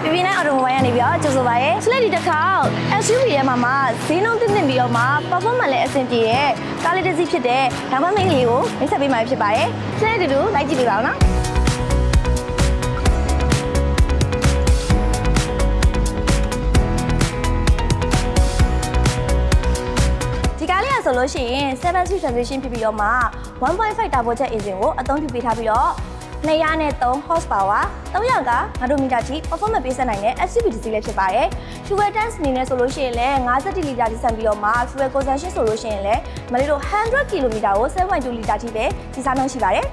PP9 Automobile ကနေပြီးတော့ကြိုဆိုပါရယ်။ Select ဒီတစ်ခါ SUV ရဲ့မှာဈေးနှုန်းတင်ပြီးတော့မှ performance လည်းအဆင်ပြေရဲ့ကားလေးတစ်စီးဖြစ်တဲ့ဒါမှမဟုတ်လေးကိုမိတ်ဆက်ပေးမှာဖြစ်ပါတယ်။ Select တူလိုက်ကြည့်ပေးပါဦးနော်။ဒီကားလေးဆိုလို့ရှိရင်7 speed transmission ဖြစ်ပြီးတော့မှ 1.5 turbojet engine ကိုအသုံးပြုပေးထားပြီးတော့203 horsepower 300က9m ထိ performance ပေးဆက်နိုင်တဲ့ SUV တစ်စီးလည်းဖြစ်ပါတယ်။ Fuel tank အနေနဲ့ဆိုလို့ရှိရင်လည်း50 လီတာထိဆန်ပြီးတော့မှ fuel consumption ဆိုလို့ရှိရင်လည်းမလေးတို့100 km ကို 7.2 လီတာထိပဲစီးစားနှုန်းရှိပါတယ်။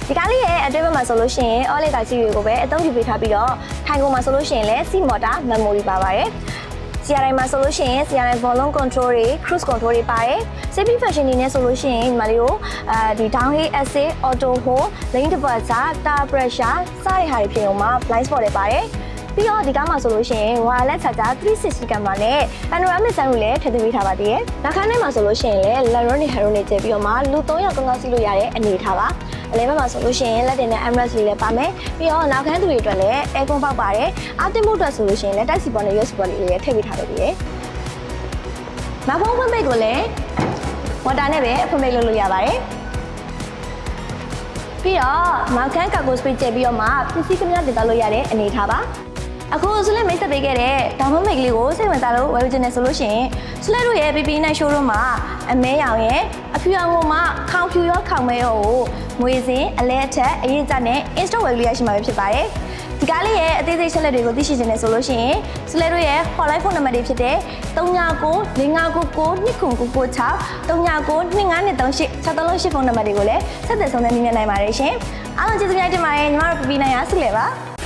ဒီကားလေးရဲ့အတွင်းဘက်မှာဆိုလို့ရှိရင် all electric တွေကိုပဲအသုံးပြုပေးထားပြီးတော့ထိုင်ကုန်မှာဆိုလို့ရှိရင်လည်း seat motor memory ပါပါတယ်။ CRI မှာဆိုလို့ရှိရင် CRI volume control တွေ cruise control တွေပါတယ်။ safety function တွေနဲ့ဆိုလို့ရှိရင်ဒီမှာလေးကိုဒီ downhill assist auto hold lane departure tire pressure စတဲ့ဟာတွေဖြစ်အောင်မှာ blind spot တွေပါတယ်။ပြီးတော့ဒီကားမှာဆိုလို့ရှိရင် wireless charger 360 camera နဲ့ panoramic sunroof လည်းထည့်သွင်းပေးထားပါသေးတယ်။နောက်ခန်းထဲမှာဆိုလို့ရှိရင်လည်း Leron နဲ့ Hero နဲ့ကျပြီးတော့မှလူ3ယောက်ကောင်းကောင်းစီးလို့ရတဲ့အနေထားပါ။အလဲဘက်မှာဆိုလို့ရှိရင်လက်တင်နဲ့ Amrest လေးလည်းပါမယ်။ပြီးတော့နောက်ခန်းသူတွေအတွက်လည်း aircon ပေါက်ပါတယ်။အောက်တင်မှုအတွက်ဆိုလို့ရှိရင်လည်း Type-C port နဲ့ USB port လေးလည်းထည့်ပေးထားပေးတယ်။နောက်ဖုန်းဖွင့်ပိတ်ကိုလည်း water နဲ့ပဲဖွင့်ပိတ်လုပ်လို့ရပါတယ်။ပြီးတော့နောက်ခန်း cargo space ကျပြီးတော့မှပစ္စည်းကများတင်သွားလို့ရတဲ့အနေထားပါ။အခုဆွလဲမိတ်ဆက်ပေးခဲ့တဲ့ဒေါင်းမမိတ်ကလေးကိုစိတ်ဝင်စားလို့ဝယ်ယူချင်တယ်ဆိုလို့ရှိရင်ဆွလဲတို့ရဲ့ PP9 showroom မှာအမဲရောင်ရဲ့အဖြူရောင်မှာခေါင်ဖြူရောခေါင်မဲရောကိုငွေစင်အလဲအထက်အရေးကြနဲ့ install ဝယ်လို့ရရှိမှာဖြစ်ပါတယ်။ဒီကားလေးရဲ့အသေးစိတ်ချက်လက်တွေကိုသိရှိချင်တယ်ဆိုလို့ရှိရင်ဆွလဲတို့ရဲ့ hotline phone number တွေဖြစ်တဲ့3995992996 39925238 6338ဖုန်းနံပါတ်တွေကိုလည်းဆက်သွယ်ဆောင်ရွက်နိုင်ပါတယ်ရှင်။အားလုံးကျေးဇူးများတင်ပါတယ်ညီမတို့ PP9 ရဆုလဲပါ။